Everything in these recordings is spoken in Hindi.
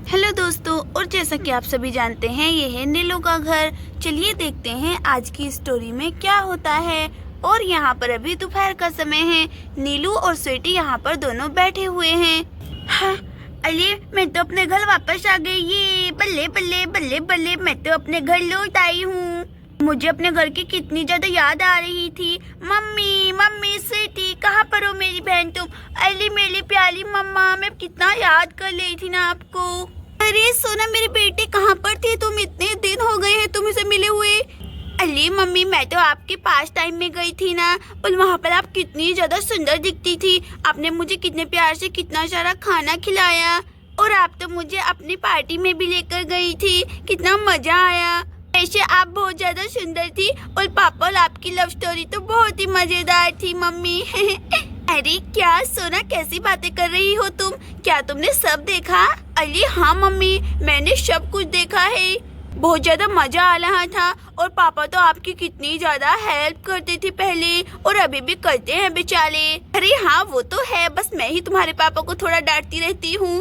हेलो दोस्तों, और जैसा कि आप सभी जानते हैं ये है नीलू का घर। चलिए देखते हैं आज की स्टोरी में क्या होता है। और यहाँ पर अभी दोपहर का समय है। नीलू और स्वीटी यहाँ पर दोनों बैठे हुए हैं। हाँ, अरे मैं तो अपने घर वापस आ गई। ये बल्ले बल्ले बल्ले बल्ले, मैं तो अपने घर लौट आई हूँ। मुझे अपने घर की कितनी ज्यादा याद आ रही थी। मम्मी मम्मी स्वीटी, कहाँ पर हो मेरी बहन तुम? अली मेरी प्यारी मम्मा, मैं कितना याद कर रही थी ना आपको। अरे सोना मेरी बेटी, कहाँ पर थी तुम? इतने दिन हो गए हैं तुमसे मिले हुए। अरे मम्मी, मैं तो आपके पास टाइम में गई थी ना, और वहाँ पर आप कितनी ज्यादा सुंदर दिखती थी। आपने मुझे कितने प्यार से कितना सारा खाना खिलाया, और आप तो मुझे अपनी पार्टी में भी लेकर गई थी। कितना मजा आया। ऐसे आप बहुत ज्यादा सुंदर थी, और पापा और आपकी लव स्टोरी तो बहुत ही मजेदार थी मम्मी। अरे क्या सोना, कैसी बातें कर रही हो तुम? क्या तुमने सब देखा? अरे हाँ मम्मी, मैंने सब कुछ देखा है। बहुत ज्यादा मजा आ रहा था, और पापा तो आपकी कितनी ज्यादा हेल्प करते थे पहले, और अभी भी करते हैं बेचारे। अरे हाँ वो तो है, बस मैं ही तुम्हारे पापा को थोड़ा डांटती रहती हूँ।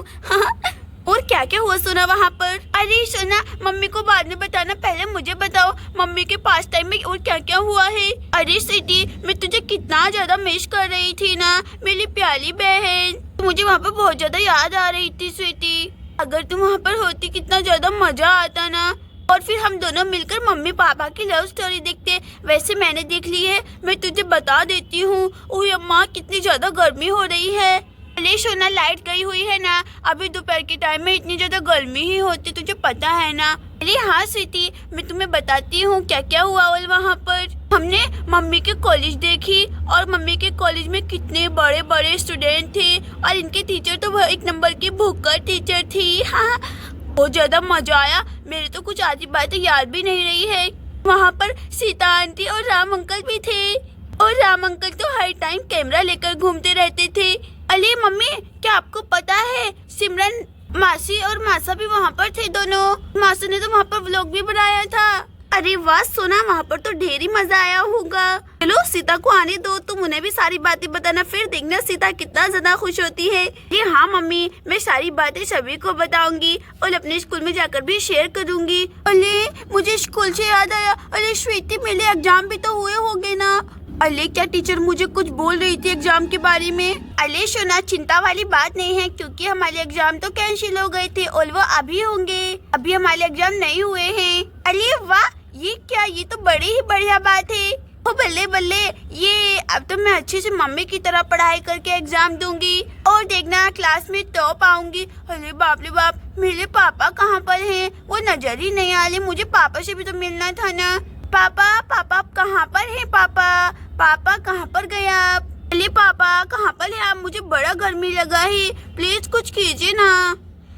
और क्या क्या हुआ सोना वहाँ पर? अरे सोना, मम्मी को बाद में बताना, पहले मुझे बताओ मम्मी के पास टाइम में और क्या क्या हुआ है। अरे स्वीटी, मैं तुझे कितना ज्यादा मिस कर रही थी ना, मेरी प्यारी बहन। मुझे वहाँ पर बहुत ज्यादा याद आ रही थी स्वीटी। अगर तुम वहाँ पर होती कितना ज्यादा मजा आता ना, और फिर हम दोनों मिलकर मम्मी पापा की लव स्टोरी देखते। वैसे मैंने देख ली है, मैं तुझे बता देती हूँ। ओए अम्मा, कितनी ज्यादा गर्मी हो रही है। अरे सोना, लाइट गई हुई है ना, अभी दोपहर के टाइम में इतनी ज्यादा गर्मी ही होती, तुझे पता है ना। अरे हाँ स्वीटी, मैं तुम्हें बताती हूँ क्या क्या हुआ। और वहाँ पर हमने मम्मी के कॉलेज देखी, और मम्मी के कॉलेज में कितने बड़े बड़े स्टूडेंट थे, और इनके टीचर तो एक नंबर की भूकर टीचर थी। हाँ, बहुत ज्यादा मजा आया। मेरे तो कुछ आधी बातें याद भी नहीं रही है। वहाँ पर सीता आंटी और राम अंकल भी थे, और राम अंकल तो हर टाइम कैमरा लेकर घूमते रहते थे। अरे मम्मी, क्या आपको पता है सिमरन मासी और मासा भी वहाँ पर थे दोनों। मासा ने तो वहाँ पर व्लॉग भी बनाया था। अरे वाह सोना, वहाँ पर तो ढेर ही मजा आया होगा। चलो सीता को आने दो, तुम उन्हें भी सारी बातें बताना, फिर देखना सीता कितना ज्यादा खुश होती है। ये हाँ मम्मी, मैं सारी बातें सभी को बताऊंगी, और अपने स्कूल में जाकर भी शेयर करूंगी। अरे मुझे स्कूल से याद आया, अरे स्वीटी मेरे एग्जाम भी तो हुए होंगे ना। अरे क्या टीचर मुझे कुछ बोल रही थी एग्जाम के बारे में? अरे सोना, चिंता वाली बात नहीं है, क्योंकि हमारे एग्जाम तो कैंसिल हो गए थे, और वो अभी होंगे। अभी हमारे एग्जाम नहीं हुए हैं। अरे वाह, ये क्या, ये तो बड़ी ही बढ़िया बात है। ओ बल्ले बल्ले, ये अब तो मैं अच्छे से मम्मी की तरह पढ़ाई करके एग्जाम दूंगी, और देखना क्लास में टॉप आऊंगी। अरे बाप रे बाप, मेरे पापा कहाँ पर हैं? वो नजर ही नहीं आ रहे। मुझे पापा से भी तो मिलना था ना। पापा पापा, आप कहाँ पर हैं? पापा पापा, कहाँ पर गए आप? अरे पापा कहाँ पर है आप? मुझे बड़ा गर्मी लगा है, प्लीज कुछ कीजिए ना।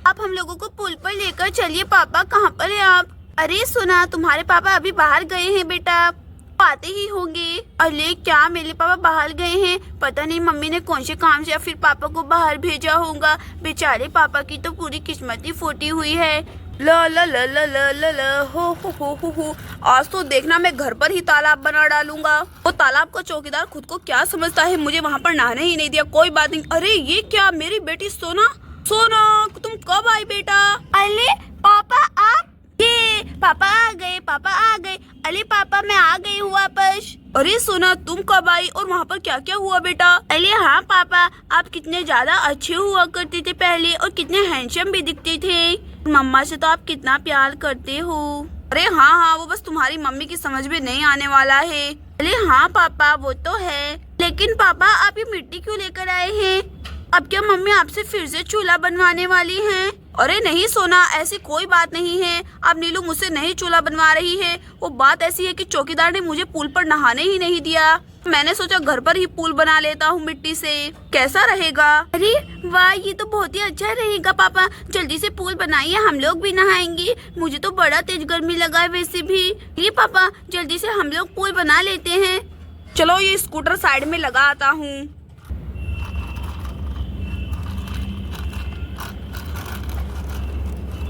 आप हम लोगों को पुल पर लेकर चलिए। पापा कहाँ पर है आप? अरे सुना, तुम्हारे पापा अभी बाहर गए हैं बेटा, आते ही होंगे। अरे क्या, मेरे पापा बाहर गए हैं? पता नहीं मम्मी ने कौन से काम से या फिर पापा को बाहर भेजा होगा। बेचारे पापा की तो पूरी किस्मत ही फूटी हुई है। ला ला ला ला ला ला ला हो। आज तो देखना, मैं घर पर ही तालाब बना डालूंगा। वो तालाब का चौकीदार खुद को क्या समझता है, मुझे वहाँ पर नहाने ही नहीं दिया। कोई बात नहीं। अरे ये क्या, मेरी बेटी सोना। सोना, तुम कब आई बेटा? अरे पापा आप? ये पापा आ गए, पापा आ गए। अरे पापा, मैं आ गई हूँ वापस। अरे सोना, तुम कब आई, और वहाँ पर क्या क्या हुआ बेटा? अरे हाँ पापा, आप कितने ज्यादा अच्छे हुआ करते थे पहले, और कितने हैंडसम भी दिखते थे। मम्मा से तो आप कितना प्यार करते हो। अरे हाँ हाँ, वो बस तुम्हारी मम्मी की समझ में नहीं आने वाला है। अरे हाँ पापा, वो तो है, लेकिन पापा आप ये मिट्टी क्यों लेकर आए हैं? अब क्या मम्मी आपसे फिर से चूल्हा बनवाने वाली हैं? अरे नहीं सोना, ऐसी कोई बात नहीं है। अब नीलू मुझसे नहीं चूल्हा बनवा रही है। वो बात ऐसी है कि चौकीदार ने मुझे पूल पर नहाने ही नहीं दिया। मैंने सोचा घर पर ही पूल बना लेता हूँ मिट्टी से, कैसा रहेगा? अरे वाह, ये तो बहुत ही अच्छा रहेगा पापा। जल्दी से पूल बनाइए, हम लोग भी नहाएंगे। मुझे तो बड़ा तेज गर्मी लगा है वैसे भी। ये पापा, जल्दी से हम लोग पूल बना लेते हैं। चलो ये स्कूटर साइड में लगा आता हूँ।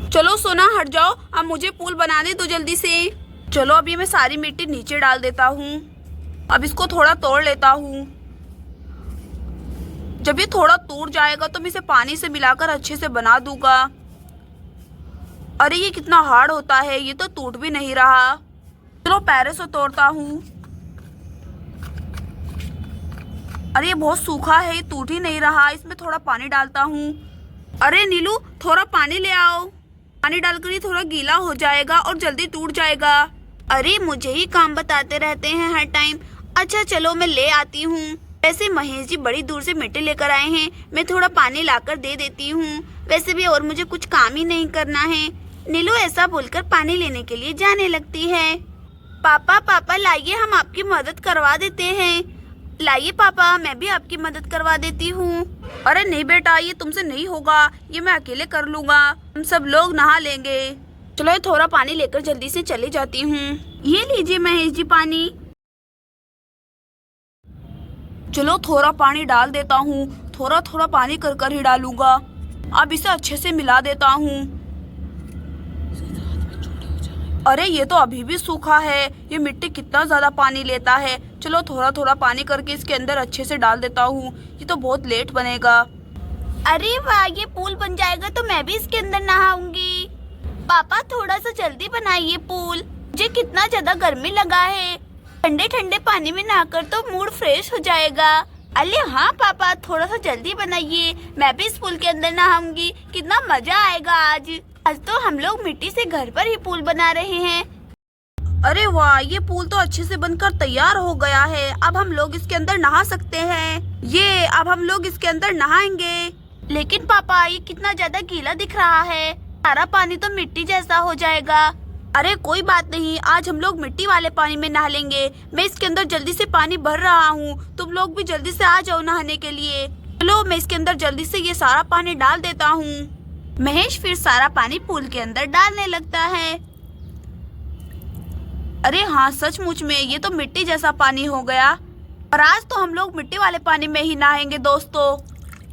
चलो सोना हट जाओ, अब मुझे पूल बनाने दो जल्दी से। चलो अब ये मैं सारी मिट्टी नीचे डाल देता हूँ। अब इसको थोड़ा तोड़ लेता हूँ। जब ये थोड़ा टूट जाएगा तो मैं इसे पानी से मिलाकर अच्छे से बना दूंगा। अरे ये कितना हार्ड होता है, ये तो टूट भी नहीं रहा। चलो पैरों से तोड़ता हूँ। अरे ये बहुत सूखा है, ये टूट ही नहीं रहा। इसमें थोड़ा पानी डालता हूँ। अरे नीलू थोड़ा पानी ले आओ। पानी डालकर ये थोड़ा गीला हो जाएगा और जल्दी टूट जाएगा। अरे मुझे ही काम बताते रहते हैं हर टाइम। अच्छा चलो मैं ले आती हूँ। वैसे महेश जी बड़ी दूर से मिट्टी लेकर आए हैं, मैं थोड़ा पानी लाकर दे देती हूँ। वैसे भी और मुझे कुछ काम ही नहीं करना है। नीलू ऐसा बोलकर पानी लेने के लिए जाने लगती है। पापा पापा लाइए, हम आपकी मदद करवा देते हैं। लाइए पापा, मैं भी आपकी मदद करवा देती हूँ। अरे नहीं बेटा, ये तुमसे नहीं होगा, ये मैं अकेले कर लूँगा। हम सब लोग नहा लेंगे। चलो ये थोड़ा पानी लेकर जल्दी से चली जाती हूँ। ये लीजिए महेश जी पानी। चलो थोड़ा पानी डाल देता हूँ, थोड़ा थोड़ा पानी कर कर ही डालूंगा। अब इसे अच्छे से मिला देता हूँ। अरे ये तो अभी भी सूखा है, ये मिट्टी कितना ज्यादा पानी लेता है। चलो थोड़ा थोड़ा पानी करके इसके अंदर अच्छे से डाल देता हूँ, ये तो बहुत लेट बनेगा। अरे वाह, ये पूल बन जाएगा तो मैं भी इसके अंदर नहाऊंगी। पापा थोड़ा सा जल्दी बनाइए पूल, मुझे कितना ज्यादा गर्मी लगा है। ठंडे ठंडे पानी में नहाकर तो मूड फ्रेश हो जाएगा। अरे हाँ पापा, थोड़ा सा जल्दी बनाइए, मैं भी इस पूल के अंदर नहाऊंगी। कितना मजा आएगा आज तो हम लोग मिट्टी से घर पर ही पूल बना रहे हैं। अरे वाह, ये पूल तो अच्छे से बनकर तैयार हो गया है। अब हम लोग इसके अंदर नहा सकते हैं। ये अब हम लोग इसके अंदर नहाएंगे। लेकिन पापा ये कितना ज्यादा गीला दिख रहा है, सारा पानी तो मिट्टी जैसा हो जाएगा। अरे कोई बात नहीं, आज हम लोग मिट्टी वाले पानी में नहा लेंगे। मैं इसके अंदर जल्दी से पानी भर रहा हूँ, तुम लोग भी जल्दी से आ जाओ नहाने के लिए। चलो मैं इसके अंदर जल्दी से ये सारा पानी डाल देता हूँ। महेश फिर सारा पानी पूल के अंदर डालने लगता है। अरे हाँ, सचमुच में ये तो मिट्टी जैसा पानी हो गया। और आज तो हम लोग मिट्टी वाले पानी में ही नहाएंगे दोस्तों।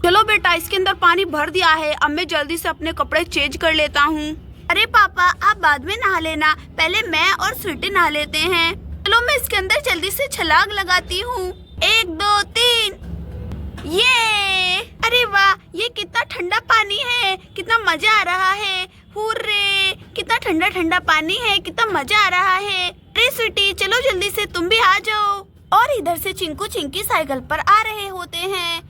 चलो बेटा, इसके अंदर पानी भर दिया है, अब मैं जल्दी से अपने कपड़े चेंज कर लेता हूँ। अरे पापा आप बाद में नहा लेना, पहले मैं और स्वीटी नहा लेते हैं। चलो मैं इसके अंदर जल्दी से छलांग लगाती हूँ। 1 2 3। ये अरे वाह, ये कितना ठंडा पानी है, कितना मजा आ रहा है। हुर्रे, कितना ठंडा ठंडा पानी है, कितना मजा आ रहा है। अरे स्वीटी चलो जल्दी से तुम भी आ जाओ। और इधर से चिंकू चिंकी साइकिल पर आ रहे होते हैं।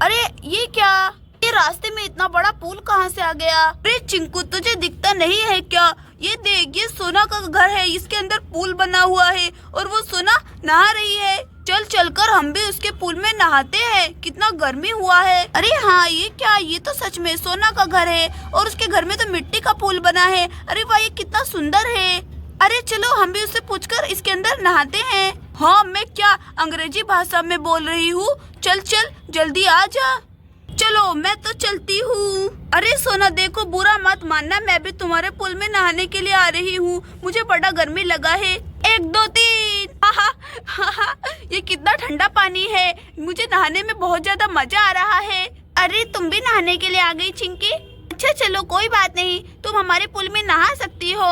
अरे ये क्या, ये रास्ते में इतना बड़ा पुल कहाँ से आ गया? अरे चिंकू तुझे दिखता नहीं है क्या? ये देख, ये सोना का घर है, इसके अंदर पुल बना हुआ है और वो सोना नहा रही है। चल चलकर हम भी उसके पुल में नहाते हैं, कितना गर्मी हुआ है। अरे हाँ, ये क्या, ये तो सच में सोना का घर है और उसके घर में तो मिट्टी का पुल बना है। अरे वाह, ये कितना सुंदर है। अरे चलो हम भी उससे पूछकर इसके अंदर नहाते हैं। हाँ, मैं क्या अंग्रेजी भाषा में बोल रही हूँ। चल चल जल्दी आ जा। चलो मैं तो चलती हूँ। अरे सोना देखो, बुरा मत मानना, मैं भी तुम्हारे पुल में नहाने के लिए आ रही हूँ, मुझे बड़ा गर्मी लगा है। 1 2 3। ये कितना ठंडा पानी है, मुझे नहाने में बहुत ज्यादा मजा आ रहा है। अरे तुम भी नहाने के लिए आ गई चिंकी? अच्छा चलो कोई बात नहीं, तुम हमारे पुल में नहा सकती हो,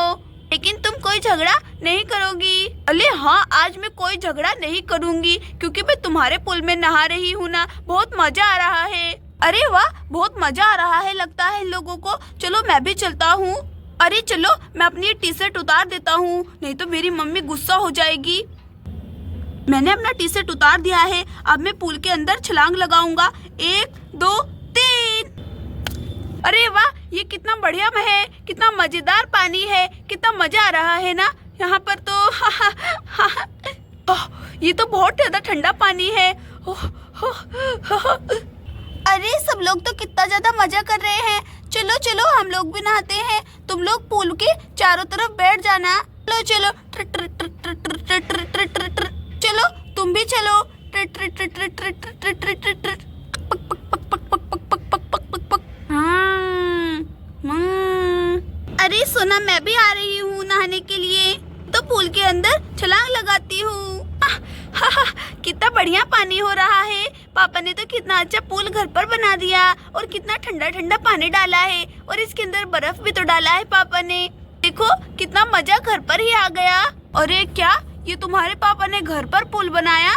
लेकिन तुम कोई झगड़ा नहीं करोगी। अरे हाँ, आज मैं कोई झगड़ा नहीं करूँगी क्योंकि मैं तुम्हारे पुल में नहा रही हूँ ना, बहुत मजा आ रहा है। अरे वाह, बहुत मजा आ रहा है लगता है इन लोगों को। चलो मैं भी चलता हूँ। अरे चलो मैं अपनी टी शर्ट उतार देता हूँ, नहीं तो मेरी मम्मी गुस्सा हो जाएगी। मैंने अपना टी शर्ट उतार दिया है, अब मैं पूल के अंदर छलांग लगाऊंगा। 1 2 3। अरे वाह, ये कितना बढ़िया है, कितना मजेदार पानी है, कितना मजा आ रहा है ना यहाँ पर तो। ये तो बहुत ज्यादा ठंडा पानी है। अरे सब लोग तो कितना ज्यादा मजा कर रहे हैं। चलो चलो हम लोग भी नहाते हैं, तुम लोग पूल के चारों तरफ बैठ जाना। चलो चलो, चलो तुम भी चलो। अरे सोना, मैं भी आ रही हूँ नहाने के लिए, तो पूल के अंदर छलांग लगाती हूँ। कितना बढ़िया पानी हो रहा है। पापा ने तो कितना अच्छा पूल घर पर बना दिया और कितना ठंडा ठंडा पानी डाला है और इसके अंदर बर्फ भी तो डाला है पापा ने। देखो कितना मजा घर पर ही आ गया। अरे क्या, ये तुम्हारे पापा ने घर पर पुल बनाया?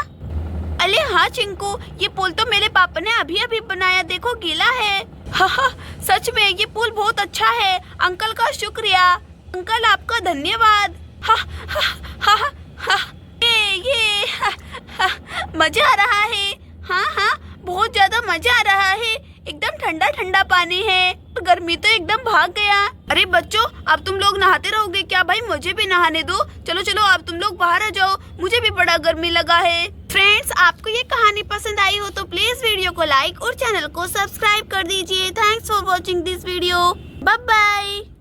अरे हाँ चिंकू, ये पुल तो मेरे पापा ने अभी अभी बनाया, देखो गीला है। हाँ, सच में ये पुल बहुत अच्छा है। अंकल का शुक्रिया। अंकल आपका धन्यवाद। हाँ हाँ हाँ हाँ, ये मजा आ रहा है। हाँ हाँ, बहुत ज्यादा मजा आ रहा है। एकदम ठंडा ठंडा पानी है, गर्मी तो एकदम भाग गया। अरे बच्चों, अब तुम लोग नहाते रहोगे क्या? भाई मुझे भी नहाने दो। चलो चलो, अब तुम लोग बाहर आ जाओ, मुझे भी बड़ा गर्मी लगा है। फ्रेंड्स, आपको ये कहानी पसंद आई हो तो प्लीज वीडियो को लाइक और चैनल को सब्सक्राइब कर दीजिए। Thanks for watching this video. Bye bye.